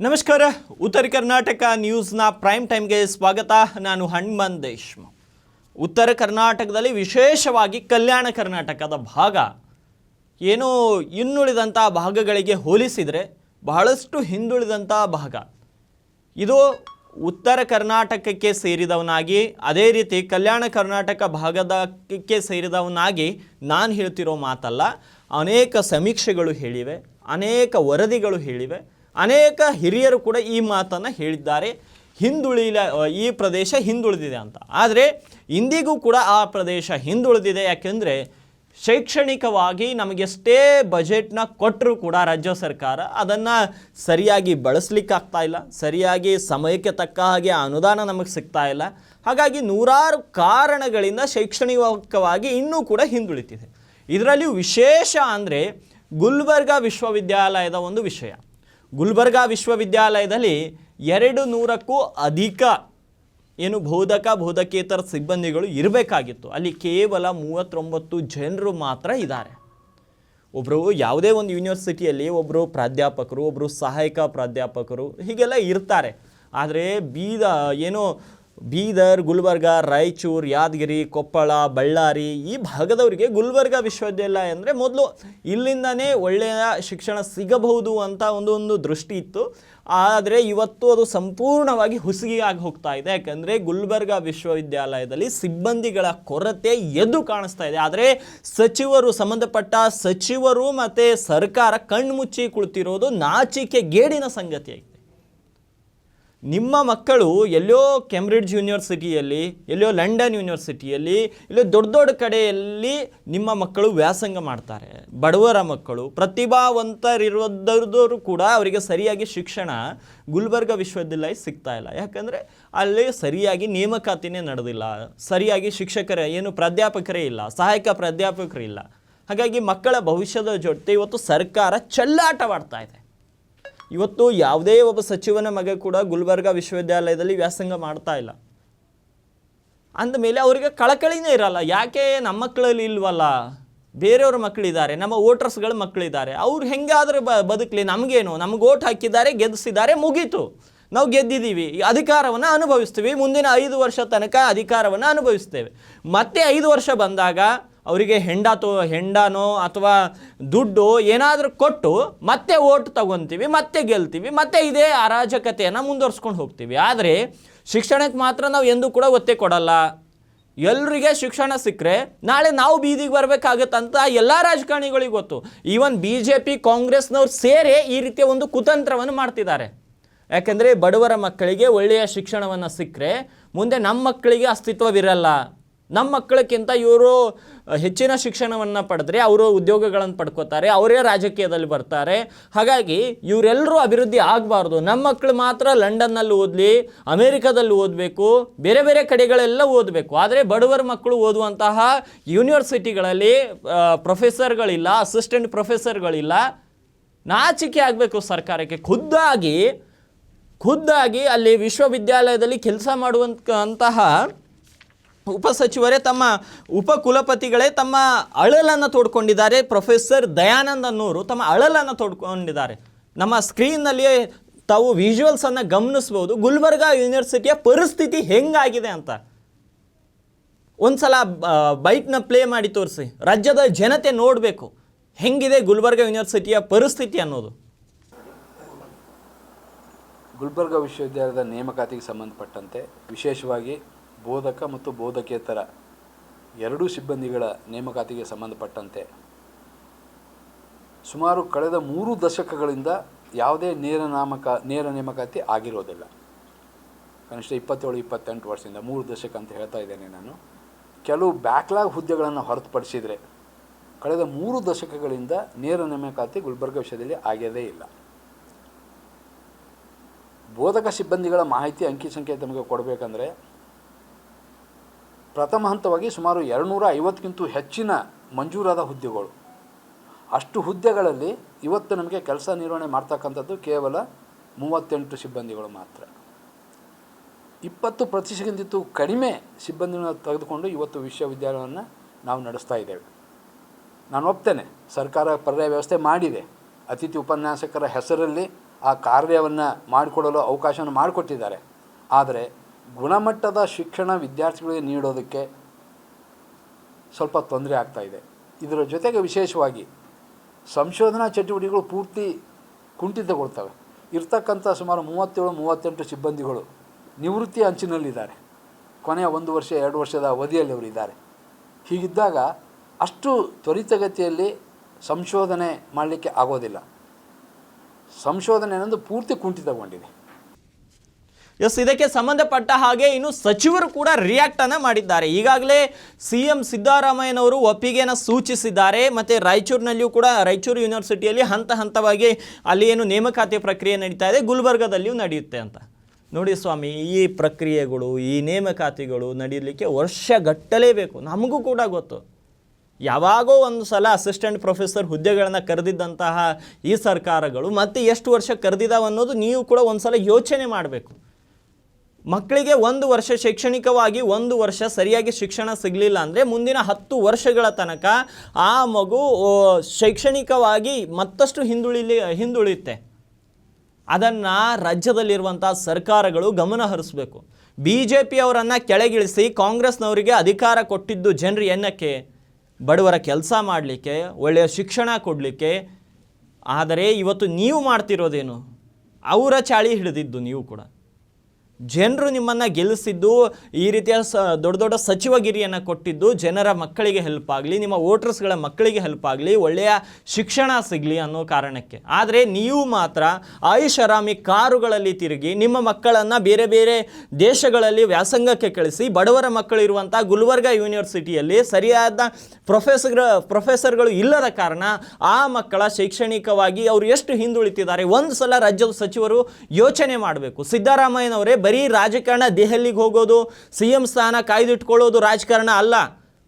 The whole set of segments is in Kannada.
ನಮಸ್ಕಾರ. ಉತ್ತರ ಕರ್ನಾಟಕ ನ್ಯೂಸ್ನ ಪ್ರೈಮ್ ಟೈಮ್ಗೆ ಸ್ವಾಗತ. ನಾನು ಹನುಮಂತ್ ದೇಶ್ಮುಖ್. ಉತ್ತರ ಕರ್ನಾಟಕದಲ್ಲಿ ವಿಶೇಷವಾಗಿ ಕಲ್ಯಾಣ ಕರ್ನಾಟಕದ ಭಾಗ ಏನೋ ಇನ್ನುಳಿದಂಥ ಭಾಗಗಳಿಗೆ ಹೋಲಿಸಿದರೆ ಬಹಳಷ್ಟು ಹಿಂದುಳಿದಂಥ ಭಾಗ. ಇದು ಉತ್ತರ ಕರ್ನಾಟಕಕ್ಕೆ ಸೇರಿದವನಾಗಿ ಅದೇ ರೀತಿ ಕಲ್ಯಾಣ ಕರ್ನಾಟಕ ಭಾಗದಕ್ಕೆ ಸೇರಿದವನಾಗಿ ನಾನು ಹೇಳ್ತಿರೋ ಮಾತಲ್ಲ. ಅನೇಕ ಸಮೀಕ್ಷೆಗಳು ಹೇಳಿವೆ, ಅನೇಕ ವರದಿಗಳು ಹೇಳಿವೆ, ಅನೇಕ ಹಿರಿಯರು ಕೂಡ ಈ ಮಾತನ್ನು ಹೇಳಿದ್ದಾರೆ. ಈ ಪ್ರದೇಶ ಹಿಂದುಳಿದಿದೆ ಅಂತ. ಆದರೆ ಇಂದಿಗೂ ಕೂಡ ಆ ಪ್ರದೇಶ ಹಿಂದುಳಿದಿದೆ. ಯಾಕೆಂದರೆ ಶೈಕ್ಷಣಿಕವಾಗಿ ನಮಗೆಷ್ಟೇ ಬಜೆಟ್ನ ಕೊಟ್ಟರೂ ಕೂಡ ರಾಜ್ಯ ಸರ್ಕಾರ ಅದನ್ನು ಸರಿಯಾಗಿ ಬಳಸಲಿಕ್ಕಾಗ್ತಾ ಇಲ್ಲ, ಸರಿಯಾಗಿ ಸಮಯಕ್ಕೆ ತಕ್ಕ ಹಾಗೆ ಅನುದಾನ ನಮಗೆ ಸಿಗ್ತಾ ಇಲ್ಲ. ಹಾಗಾಗಿ ನೂರಾರು ಕಾರಣಗಳಿಂದ ಶೈಕ್ಷಣಿಕವಾಗಿ ಇನ್ನೂ ಕೂಡ ಹಿಂದುಳಿತಿದೆ. ಇದರಲ್ಲಿಯೂ ವಿಶೇಷ ಅಂದರೆ ಗುಲ್ಬರ್ಗಾ ವಿಶ್ವವಿದ್ಯಾಲಯದ ಒಂದು ವಿಷಯ. ಗುಲ್ಬರ್ಗಾ ವಿಶ್ವವಿದ್ಯಾಲಯದಲ್ಲಿ 200ಕ್ಕೂ ಅಧಿಕ ಬೋಧಕೇತರ ಸಿಬ್ಬಂದಿಗಳು ಇರಬೇಕಾಗಿತ್ತು. ಅಲ್ಲಿ ಕೇವಲ 39 ಜನರು ಮಾತ್ರ ಇದ್ದಾರೆ. ಒಬ್ಬರು ಯಾವುದೇ ಒಂದು ಯೂನಿವರ್ಸಿಟಿಯಲ್ಲಿ ಒಬ್ಬರು ಪ್ರಾಧ್ಯಾಪಕರು, ಒಬ್ಬರು ಸಹಾಯಕ ಪ್ರಾಧ್ಯಾಪಕರು ಹೀಗೆಲ್ಲ ಇರ್ತಾರೆ. ಆದರೆ ಬೀದರ್, ಗುಲ್ಬರ್ಗ, ರಾಯಚೂರು, ಯಾದಗಿರಿ, ಕೊಪ್ಪಳ, ಬಳ್ಳಾರಿ ಈ ಭಾಗದವರಿಗೆ ಗುಲ್ಬರ್ಗಾ ವಿಶ್ವವಿದ್ಯಾಲಯ ಅಂದರೆ ಮೊದಲು ಇಲ್ಲಿಂದನೇ ಒಳ್ಳೆಯ ಶಿಕ್ಷಣ ಸಿಗಬಹುದು ಅಂತ ಒಂದು ದೃಷ್ಟಿ ಇತ್ತು. ಆದರೆ ಇವತ್ತು ಅದು ಸಂಪೂರ್ಣವಾಗಿ ಹುಸಿಗೆಯಾಗಿ ಹೋಗ್ತಾ ಇದೆ. ಯಾಕಂದರೆ ಗುಲ್ಬರ್ಗಾ ವಿಶ್ವವಿದ್ಯಾಲಯದಲ್ಲಿ ಸಿಬ್ಬಂದಿಗಳ ಕೊರತೆ ಎದ್ದು ಕಾಣಿಸ್ತಾ ಇದೆ. ಆದರೆ ಸಂಬಂಧಪಟ್ಟ ಸಚಿವರು ಮತ್ತು ಸರ್ಕಾರ ಕಣ್ಮುಚ್ಚಿ ಕುಳಿತಿರೋದು ನಾಚಿಕೆ ಗೇಡಿನ ಸಂಗತಿಯಾಗಿದೆ. ನಿಮ್ಮ ಮಕ್ಕಳು ಎಲ್ಲೋ ಕೇಂಬ್ರಿಡ್ಜ್ ಯೂನಿವರ್ಸಿಟಿಯಲ್ಲಿ, ಎಲ್ಲೋ ಲಂಡನ್ ಯೂನಿವರ್ಸಿಟಿಯಲ್ಲಿ, ಎಲ್ಲೋ ದೊಡ್ಡ ದೊಡ್ಡ ಕಡೆಯಲ್ಲಿ ನಿಮ್ಮ ಮಕ್ಕಳು ವ್ಯಾಸಂಗ ಮಾಡ್ತಾರೆ. ಬಡವರ ಮಕ್ಕಳು, ಪ್ರತಿಭಾವಂತರಿರೋದವರು ಕೂಡ ಅವರಿಗೆ ಸರಿಯಾಗಿ ಶಿಕ್ಷಣ ಗುಲ್ಬರ್ಗಾ ವಿಶ್ವವಿದ್ಯಾಲಯ ಸಿಗ್ತಾ ಇಲ್ಲ. ಯಾಕಂದರೆ ಅಲ್ಲಿ ಸರಿಯಾಗಿ ನೇಮಕಾತಿನೇ ನಡೆದಿಲ್ಲ, ಸರಿಯಾಗಿ ಪ್ರಾಧ್ಯಾಪಕರೇ ಇಲ್ಲ, ಸಹಾಯಕ ಪ್ರಾಧ್ಯಾಪಕರು ಇಲ್ಲ. ಹಾಗಾಗಿ ಮಕ್ಕಳ ಭವಿಷ್ಯದ ಜೊತೆ ಇವತ್ತು ಸರ್ಕಾರ ಚೆಲ್ಲಾಟವಾಡ್ತಾ ಇದೆ. ಇವತ್ತು ಯಾವುದೇ ಒಬ್ಬ ಸಚಿವನ ಮಗ ಕೂಡ ಗುಲ್ಬರ್ಗಾ ವಿಶ್ವವಿದ್ಯಾಲಯದಲ್ಲಿ ವ್ಯಾಸಂಗ ಮಾಡ್ತಾ ಇಲ್ಲ. ಅಂದಮೇಲೆ ಅವರಿಗೆ ಕಳಕಳಿನೇ ಇರಲ್ಲ. ಯಾಕೆ ನಮ್ಮ ಮಕ್ಕಳಲ್ಲಿ ಇಲ್ವಲ್ಲ, ಬೇರೆಯವ್ರ ಮಕ್ಕಳಿದ್ದಾರೆ, ನಮ್ಮ ವೋಟರ್ಸ್ಗಳ ಮಕ್ಕಳಿದ್ದಾರೆ, ಅವ್ರು ಹೆಂಗಾದರೂ ಬದುಕಲಿ, ನಮಗೇನು, ನಮ್ಗೆ ಓಟ್ ಹಾಕಿದ್ದಾರೆ, ಗೆಲ್ಲಿಸಿದ್ದಾರೆ, ಮುಗೀತು, ನಾವು ಗೆದ್ದಿದ್ದೀವಿ, ಅಧಿಕಾರವನ್ನು ಅನುಭವಿಸ್ತೀವಿ, ಮುಂದಿನ 5 ವರ್ಷ ತನಕ ಅಧಿಕಾರವನ್ನು ಅನುಭವಿಸ್ತೇವೆ. ಮತ್ತೆ 5 ವರ್ಷ ಬಂದಾಗ ಅವರಿಗೆ ಹೆಂಡನೋ ಅಥವಾ ದುಡ್ಡು ಏನಾದರೂ ಕೊಟ್ಟು ಮತ್ತೆ ಓಟ್ ತಗೊತೀವಿ, ಮತ್ತೆ ಗೆಲ್ತೀವಿ, ಮತ್ತೆ ಇದೇ ಅರಾಜಕತೆಯನ್ನು ಮುಂದುವರ್ಸ್ಕೊಂಡು ಹೋಗ್ತೀವಿ. ಆದರೆ ಶಿಕ್ಷಣಕ್ಕೆ ಮಾತ್ರ ನಾವು ಎಂದೂ ಕೂಡ ಒತ್ತೆ ಕೊಡಲ್ಲ. ಎಲ್ಲರಿಗೆ ಶಿಕ್ಷಣ ಸಿಕ್ಕರೆ ನಾಳೆ ನಾವು ಬೀದಿಗೆ ಬರಬೇಕಾಗತ್ತಂತ ಎಲ್ಲ ರಾಜಕಾರಣಿಗಳಿಗೆ ಗೊತ್ತು. ಈವನ್ BJP ಕಾಂಗ್ರೆಸ್ನವ್ರು ಸೇರಿ ಈ ರೀತಿಯ ಒಂದು ಕುತಂತ್ರವನ್ನು ಮಾಡ್ತಿದ್ದಾರೆ. ಯಾಕೆಂದರೆ ಬಡವರ ಮಕ್ಕಳಿಗೆ ಒಳ್ಳೆಯ ಶಿಕ್ಷಣವನ್ನು ಸಿಕ್ಕರೆ ಮುಂದೆ ನಮ್ಮ ಮಕ್ಕಳಿಗೆ ಅಸ್ತಿತ್ವವಿರಲ್ಲ. ನಮ್ಮ ಮಕ್ಕಳಕ್ಕಿಂತ ಇವರು ಹೆಚ್ಚಿನ ಶಿಕ್ಷಣವನ್ನು ಪಡೆದ್ರೆ ಅವರು ಉದ್ಯೋಗಗಳನ್ನು ಪಡ್ಕೋತಾರೆ, ಅವರೇ ರಾಜಕೀಯದಲ್ಲಿ ಬರ್ತಾರೆ. ಹಾಗಾಗಿ ಇವರೆಲ್ಲರೂ ಅಭಿವೃದ್ಧಿ ಆಗಬಾರ್ದು. ನಮ್ಮ ಮಕ್ಕಳು ಮಾತ್ರ ಲಂಡನ್ನಲ್ಲಿ ಓದಲಿ, ಅಮೇರಿಕಾದಲ್ಲಿ ಓದಬೇಕು, ಬೇರೆ ಬೇರೆ ಕಡೆಗಳೆಲ್ಲ ಓದಬೇಕು. ಆದರೆ ಬಡವರ ಮಕ್ಕಳು ಓದುವಂತಹ ಯೂನಿವರ್ಸಿಟಿಗಳಲ್ಲಿ ಪ್ರೊಫೆಸರ್ಗಳಿಲ್ಲ, ಅಸಿಸ್ಟೆಂಟ್ ಪ್ರೊಫೆಸರ್ಗಳಿಲ್ಲ. ನಾಚಿಕೆ ಆಗಬೇಕು ಸರ್ಕಾರಕ್ಕೆ. ಖುದ್ದಾಗಿ ಅಲ್ಲಿ ವಿಶ್ವವಿದ್ಯಾಲಯದಲ್ಲಿ ಕೆಲಸ ಮಾಡುವಂತಹ ಉಪಸಚಿವರೇ, ತಮ್ಮ ಉಪಕುಲಪತಿಗಳೇ ತಮ್ಮ ಅಳಲನ್ನು ತೋಡ್ಕೊಂಡಿದ್ದಾರೆ. ಪ್ರೊಫೆಸರ್ ದಯಾನಂದ್ ಅನ್ನೋರು ತಮ್ಮ ಅಳಲನ್ನು ತೋಡ್ಕೊಂಡಿದ್ದಾರೆ. ನಮ್ಮ ಸ್ಕ್ರೀನ್ನಲ್ಲಿ ತಾವು ವಿಜುವಲ್ಸನ್ನು ಗಮನಿಸ್ಬೋದು. ಗುಲ್ಬರ್ಗಾ ಯೂನಿವರ್ಸಿಟಿಯ ಪರಿಸ್ಥಿತಿ ಹೆಂಗಾಗಿದೆ ಅಂತ ಒಂದ್ಸಲ ಬೈಟ್ನ ಪ್ಲೇ ಮಾಡಿ ತೋರಿಸಿ. ರಾಜ್ಯದ ಜನತೆ ನೋಡಬೇಕು ಹೆಂಗಿದೆ ಗುಲ್ಬರ್ಗಾ ಯೂನಿವರ್ಸಿಟಿಯ ಪರಿಸ್ಥಿತಿ ಅನ್ನೋದು. ಗುಲ್ಬರ್ಗಾ ವಿಶ್ವವಿದ್ಯಾಲಯದ ನೇಮಕಾತಿಗೆ ಸಂಬಂಧಪಟ್ಟಂತೆ ವಿಶೇಷವಾಗಿ ಬೋಧಕ ಮತ್ತು ಬೋಧಕೇತರ 2 ಸಿಬ್ಬಂದಿಗಳ ನೇಮಕಾತಿಗೆ ಸಂಬಂಧಪಟ್ಟಂತೆ ಸುಮಾರು ಕಳೆದ 3 ದಶಕಗಳಿಂದ ಯಾವುದೇ ನೇರ ನೇಮಕಾತಿ ಆಗಿರೋದಿಲ್ಲ. ಕನಿಷ್ಠ 27-28 ವರ್ಷದಿಂದ 3 ದಶಕ ಅಂತ ಹೇಳ್ತಾ ಇದ್ದೇನೆ ನಾನು. ಕೆಲವು ಬ್ಯಾಕ್ಲಾಗ್ ಹುದ್ದೆಗಳನ್ನು ಹೊರತುಪಡಿಸಿದರೆ ಕಳೆದ 3 ದಶಕಗಳಿಂದ ನೇರ ನೇಮಕಾತಿ ಗುಲ್ಬರ್ಗಾ ವಿಷಯದಲ್ಲಿ ಆಗದೇ ಇಲ್ಲ. ಬೋಧಕ ಸಿಬ್ಬಂದಿಗಳ ಮಾಹಿತಿ ಅಂಕಿ ಸಂಖ್ಯೆ ತಮಗೆ ಕೊಡಬೇಕಂದ್ರೆ ಪ್ರಥಮ ಹಂತವಾಗಿ ಸುಮಾರು 250ಕ್ಕಿಂತ ಹೆಚ್ಚಿನ ಮಂಜೂರಾದ ಹುದ್ದೆಗಳು. ಅಷ್ಟು ಹುದ್ದೆಗಳಲ್ಲಿ ಇವತ್ತು ನಮಗೆ ಕೆಲಸ ನಿರ್ವಹಣೆ ಮಾಡ್ತಕ್ಕಂಥದ್ದು ಕೇವಲ 38 ಸಿಬ್ಬಂದಿಗಳು ಮಾತ್ರ. 20% ಕಡಿಮೆ ಸಿಬ್ಬಂದಿನ ತೆಗೆದುಕೊಂಡು ಇವತ್ತು ವಿಶ್ವವಿದ್ಯಾಲಯವನ್ನು ನಾವು ನಡೆಸ್ತಾ ಇದ್ದೇವೆ. ನಾನು ಒಪ್ತೇನೆ, ಸರ್ಕಾರ ಪರ್ಯಾಯ ವ್ಯವಸ್ಥೆ ಮಾಡಿದೆ. ಅತಿಥಿ ಉಪನ್ಯಾಸಕರ ಹೆಸರಲ್ಲಿ ಆ ಕಾರ್ಯವನ್ನು ಮಾಡಿಕೊಡಲು ಅವಕಾಶವನ್ನು ಮಾಡಿಕೊಟ್ಟಿದ್ದಾರೆ. ಆದರೆ ಗುಣಮಟ್ಟದ ಶಿಕ್ಷಣ ವಿದ್ಯಾರ್ಥಿಗಳಿಗೆ ನೀಡೋದಕ್ಕೆ ಸ್ವಲ್ಪ ತೊಂದರೆ ಆಗ್ತಾಯಿದೆ. ಇದರ ಜೊತೆಗೆ ವಿಶೇಷವಾಗಿ ಸಂಶೋಧನಾ ಚಟುವಟಿಕೆಗಳು ಪೂರ್ತಿ ಕುಂಠಿತಗೊಳ್ತವೆ. ಇರ್ತಕ್ಕಂಥ ಸುಮಾರು 37-38 ಸಿಬ್ಬಂದಿಗಳು ನಿವೃತ್ತಿ ಅಂಚಿನಲ್ಲಿದ್ದಾರೆ. ಕೊನೆಯ 1 ವರ್ಷ 2 ವರ್ಷದ ಅವಧಿಯಲ್ಲಿ ಅವರಿದ್ದಾರೆ. ಹೀಗಿದ್ದಾಗ ಅಷ್ಟು ತ್ವರಿತಗತಿಯಲ್ಲಿ ಸಂಶೋಧನೆ ಮಾಡಲಿಕ್ಕೆ ಆಗೋದಿಲ್ಲ. ಸಂಶೋಧನೆ ಅನ್ನೋದು ಪೂರ್ತಿ ಕುಂಠಿತಗೊಂಡಿದೆ. ಎಸ್, ಇದಕ್ಕೆ ಸಂಬಂಧಪಟ್ಟ ಹಾಗೆ ಇನ್ನು ಸಚಿವರು ಕೂಡ ರಿಯಾಕ್ಟನ್ನು ಮಾಡಿದ್ದಾರೆ. ಈಗಾಗಲೇ CM ಸಿದ್ದರಾಮಯ್ಯನವರು ಒಪ್ಪಿಗೆಯನ್ನು ಸೂಚಿಸಿದ್ದಾರೆ. ಮತ್ತು ರಾಯಚೂರಿನಲ್ಲಿಯೂ ಕೂಡ ರಾಯಚೂರು ಯೂನಿವರ್ಸಿಟಿಯಲ್ಲಿ ಹಂತ ಹಂತವಾಗಿ ಅಲ್ಲಿ ಏನು ನೇಮಕಾತಿ ಪ್ರಕ್ರಿಯೆ ನಡೀತಾ ಇದೆ, ಗುಲ್ಬರ್ಗದಲ್ಲಿಯೂ ನಡೆಯುತ್ತೆ ಅಂತ. ನೋಡಿ ಸ್ವಾಮಿ, ಈ ಪ್ರಕ್ರಿಯೆಗಳು, ಈ ನೇಮಕಾತಿಗಳು ನಡೀಲಿಕ್ಕೆ ವರ್ಷಗಟ್ಟಲೇ ಬೇಕು. ನಮಗೂ ಕೂಡ ಗೊತ್ತು, ಯಾವಾಗೋ ಒಂದು ಸಲ ಅಸಿಸ್ಟೆಂಟ್ ಪ್ರೊಫೆಸರ್ ಹುದ್ದೆಗಳನ್ನು ಕರೆದಿದ್ದಂತಹ ಈ ಸರ್ಕಾರಗಳು ಮತ್ತೆ ಎಷ್ಟು ವರ್ಷ ಕರೆದಿದ್ದಾವೆ ಅನ್ನೋದು ನೀವು ಕೂಡ ಒಂದು ಸಲ ಯೋಚನೆ ಮಾಡಬೇಕು. ಮಕ್ಕಳಿಗೆ 1 ವರ್ಷ ಶೈಕ್ಷಣಿಕವಾಗಿ 1 ವರ್ಷ ಸರಿಯಾಗಿ ಶಿಕ್ಷಣ ಸಿಗಲಿಲ್ಲ ಅಂದರೆ ಮುಂದಿನ 10 ವರ್ಷಗಳ ತನಕ ಆ ಮಗು ಶೈಕ್ಷಣಿಕವಾಗಿ ಮತ್ತಷ್ಟು ಹಿಂದುಳಿಯುತ್ತೆ. ಅದನ್ನು ರಾಜ್ಯದಲ್ಲಿರುವಂಥ ಸರ್ಕಾರಗಳು ಗಮನ ಹರಿಸಬೇಕು. BJP ಅವರನ್ನು ಕೆಳಗಿಳಿಸಿ ಕಾಂಗ್ರೆಸ್ನವರಿಗೆ ಅಧಿಕಾರ ಕೊಟ್ಟಿದ್ದು ಜನರು ಏನಕ್ಕೆ? ಬಡವರ ಕೆಲಸ ಮಾಡಲಿಕ್ಕೆ, ಒಳ್ಳೆಯ ಶಿಕ್ಷಣ ಕೊಡಲಿಕ್ಕೆ. ಆದರೆ ಇವತ್ತು ನೀವು ಮಾಡ್ತಿರೋದೇನು? ಅವರ ಚಾಳಿ ಹಿಡಿದಿದ್ದು ನೀವು ಕೂಡ. ಜನರು ನಿಮ್ಮನ್ನು ಗೆಲ್ಲಿಸಿದ್ದು, ಈ ರೀತಿಯ ದೊಡ್ಡ ದೊಡ್ಡ ಸಚಿವಗಿರಿಯನ್ನು ಕೊಟ್ಟಿದ್ದು ಜನರ ಮಕ್ಕಳಿಗೆ ಹೆಲ್ಪ್ ಆಗಲಿ, ನಿಮ್ಮ ವೋಟರ್ಸ್ಗಳ ಮಕ್ಕಳಿಗೆ ಹೆಲ್ಪ್ ಆಗಲಿ, ಒಳ್ಳೆಯ ಶಿಕ್ಷಣ ಸಿಗಲಿ ಅನ್ನೋ ಕಾರಣಕ್ಕೆ. ಆದರೆ ನೀವು ಮಾತ್ರ ಐಷಾರಾಮಿ ಕಾರುಗಳಲ್ಲಿ ತಿರುಗಿ ನಿಮ್ಮ ಮಕ್ಕಳನ್ನು ಬೇರೆ ಬೇರೆ ದೇಶಗಳಲ್ಲಿ ವ್ಯಾಸಂಗಕ್ಕೆ ಕಳಿಸಿ, ಬಡವರ ಮಕ್ಕಳಿರುವಂಥ ಗುಲ್ಬರ್ಗ ಯೂನಿವರ್ಸಿಟಿಯಲ್ಲಿ ಸರಿಯಾದ ಪ್ರೊಫೆಸರ್ಗಳು ಇಲ್ಲದ ಕಾರಣ ಆ ಮಕ್ಕಳ ಶೈಕ್ಷಣಿಕವಾಗಿ ಅವರು ಎಷ್ಟು ಹಿಂದುಳಿತಿದ್ದಾರೆ. ಒಂದು ಸಲ ರಾಜ್ಯದ ಸಚಿವರು ಯೋಚನೆ ಮಾಡಬೇಕು. ಸಿದ್ದರಾಮಯ್ಯನವರೇ ಬರೀ ರಾಜಕಾರಣ, ದೆಹಲಿಗೆ ಹೋಗೋದು, CM ಸ್ಥಾನ ಕಾಯ್ದಿಟ್ಕೊಳ್ಳೋದು ರಾಜಕಾರಣ ಅಲ್ಲ.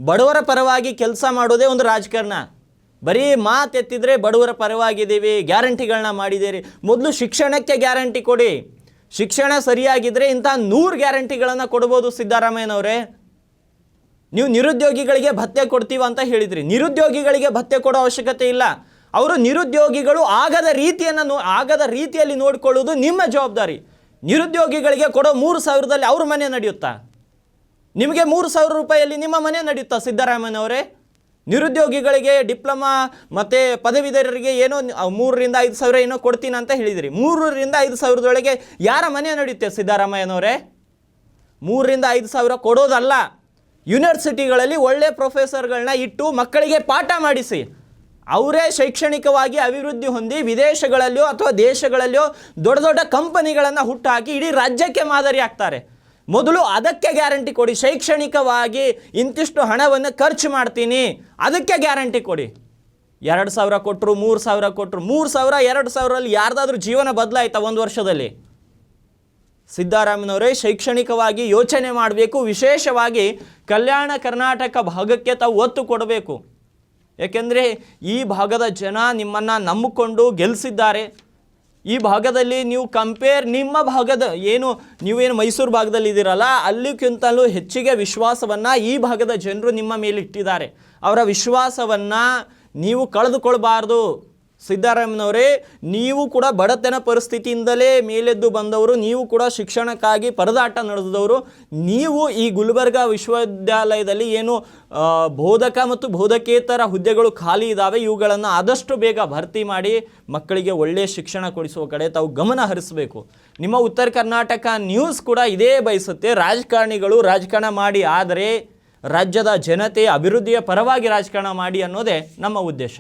ಬಡವರ ಪರವಾಗಿ ಕೆಲಸ ಮಾಡೋದೇ ಒಂದು ರಾಜಕಾರಣ. ಬರೀ ಮಾತೆತ್ತಿದ್ರೆ ಬಡವರ ಪರವಾಗಿದ್ದೀವಿ, ಗ್ಯಾರಂಟಿಗಳನ್ನ ಮಾಡಿದ್ದೀರಿ. ಮೊದಲು ಶಿಕ್ಷಣಕ್ಕೆ ಗ್ಯಾರಂಟಿ ಕೊಡಿ. ಶಿಕ್ಷಣ ಸರಿಯಾಗಿದ್ದರೆ ಇಂಥ 100 ಗ್ಯಾರಂಟಿಗಳನ್ನು ಕೊಡ್ಬೋದು ಸಿದ್ದರಾಮಯ್ಯನವರೇ. ನೀವು ನಿರುದ್ಯೋಗಿಗಳಿಗೆ ಭತ್ಯೆ ಕೊಡ್ತೀವಿ ಅಂತ ಹೇಳಿದ್ರಿ. ನಿರುದ್ಯೋಗಿಗಳಿಗೆ ಭತ್ಯೆ ಕೊಡೋ ಅವಶ್ಯಕತೆ ಇಲ್ಲ. ಅವರು ನಿರುದ್ಯೋಗಿಗಳು ಆಗದ ರೀತಿಯಲ್ಲಿ ನೋಡಿಕೊಳ್ಳೋದು ನಿಮ್ಮ ಜವಾಬ್ದಾರಿ. ನಿರುದ್ಯೋಗಿಗಳಿಗೆ ಕೊಡೋ 3,000ದಲ್ಲಿ ಅವ್ರ ಮನೆ ನಡೆಯುತ್ತಾ? ನಿಮಗೆ 3,000 ರೂಪಾಯಿಯಲ್ಲಿ ನಿಮ್ಮ ಮನೆ ನಡೆಯುತ್ತಾ ಸಿದ್ದರಾಮಯ್ಯನವರೇ? ನಿರುದ್ಯೋಗಿಗಳಿಗೆ ಡಿಪ್ಲೊಮಾ ಮತ್ತು ಪದವೀಧರರಿಗೆ ಏನೋ 3,000-5,000 ಏನೋ ಕೊಡ್ತೀನಿ ಅಂತ ಹೇಳಿದಿರಿ. 3,000-5,000ದೊಳಗೆ ಯಾರ ಮನೆ ನಡೆಯುತ್ತೆ ಸಿದ್ದರಾಮಯ್ಯನವರೇ? 3,000-5,000 ಕೊಡೋದಲ್ಲ, ಯೂನಿವರ್ಸಿಟಿಗಳಲ್ಲಿ ಒಳ್ಳೆ ಪ್ರೊಫೆಸರ್ಗಳನ್ನ ಇಟ್ಟು ಮಕ್ಕಳಿಗೆ ಪಾಠ ಮಾಡಿಸಿ, ಅವರೇ ಶೈಕ್ಷಣಿಕವಾಗಿ ಅಭಿವೃದ್ಧಿ ಹೊಂದಿ ವಿದೇಶಗಳಲ್ಲಿಯೋ ಅಥವಾ ದೇಶಗಳಲ್ಲಿಯೋ ದೊಡ್ಡ ದೊಡ್ಡ ಕಂಪನಿಗಳನ್ನು ಹುಟ್ಟುಹಾಕಿ ಇಡೀ ರಾಜ್ಯಕ್ಕೆ ಮಾದರಿ ಆಗ್ತಾರೆ. ಮೊದಲು ಅದಕ್ಕೆ ಗ್ಯಾರಂಟಿ ಕೊಡಿ. ಶೈಕ್ಷಣಿಕವಾಗಿ ಇಂತಿಷ್ಟು ಹಣವನ್ನು ಖರ್ಚು ಮಾಡ್ತೀನಿ, ಅದಕ್ಕೆ ಗ್ಯಾರಂಟಿ ಕೊಡಿ. 2,000 ಕೊಟ್ಟರು, 3,000 ಕೊಟ್ಟರು. 3,000, 2,000ರಲ್ಲಿ ಯಾರ್ದಾದ್ರೂ ಜೀವನ ಬದಲಾಯ್ತಾ 1 ವರ್ಷದಲ್ಲಿ? ಸಿದ್ದರಾಮಯ್ಯನವರೇ ಶೈಕ್ಷಣಿಕವಾಗಿ ಯೋಚನೆ ಮಾಡಬೇಕು. ವಿಶೇಷವಾಗಿ ಕಲ್ಯಾಣ ಕರ್ನಾಟಕ ಭಾಗಕ್ಕೆ ತಾವು ಒತ್ತು ಕೊಡಬೇಕು. ಏಕೆಂದರೆ ಈ ಭಾಗದ ಜನ ನಿಮ್ಮನ್ನು ನಂಬಿಕೊಂಡು ಗೆಲ್ಲಿಸಿದ್ದಾರೆ. ಈ ಭಾಗದಲ್ಲಿ ನೀವು ನಿಮ್ಮ ಭಾಗದ ನೀವೇನು ಮೈಸೂರು ಭಾಗದಲ್ಲಿ ಇದ್ದೀರಲ್ಲ, ಅಲ್ಲಿಗಿಂತಲೂ ಹೆಚ್ಚಿಗೆ ವಿಶ್ವಾಸವನ್ನು ಈ ಭಾಗದ ಜನರು ನಿಮ್ಮ ಮೇಲೆ ಇಟ್ಟಿದ್ದಾರೆ. ಅವರ ವಿಶ್ವಾಸವನ್ನು ನೀವು ಕಳೆದುಕೊಳ್ಬಾರ್ದು. ಸಿದ್ದರಾಮಯ್ಯನವರೇ, ನೀವು ಕೂಡ ಬಡತನ ಪರಿಸ್ಥಿತಿಯಿಂದಲೇ ಮೇಲೆದ್ದು ಬಂದವರು, ನೀವು ಕೂಡ ಶಿಕ್ಷಣಕ್ಕಾಗಿ ಪರದಾಟ ನಡೆಸಿದವರು. ನೀವು ಈ ಗುಲ್ಬರ್ಗಾ ವಿಶ್ವವಿದ್ಯಾಲಯದಲ್ಲಿ ಬೋಧಕ ಮತ್ತು ಬೋಧಕೇತರ ಹುದ್ದೆಗಳು ಖಾಲಿ ಇದ್ದಾವೆ, ಇವುಗಳನ್ನು ಆದಷ್ಟು ಬೇಗ ಭರ್ತಿ ಮಾಡಿ ಮಕ್ಕಳಿಗೆ ಒಳ್ಳೆಯ ಶಿಕ್ಷಣ ಕೊಡಿಸುವ ಕಡೆ ತಾವು ಗಮನ ಹರಿಸಬೇಕು. ನಿಮ್ಮ ಉತ್ತರ ಕರ್ನಾಟಕ ನ್ಯೂಸ್ ಕೂಡ ಇದೇ ಬಯಸುತ್ತೆ. ರಾಜಕಾರಣಿಗಳು ರಾಜಕಾರಣ ಮಾಡಿ, ಆದರೆ ರಾಜ್ಯದ ಜನತೆ ಅಭಿವೃದ್ಧಿಯ ಪರವಾಗಿ ರಾಜಕಾರಣ ಮಾಡಿ ಅನ್ನೋದೇ ನಮ್ಮ ಉದ್ದೇಶ.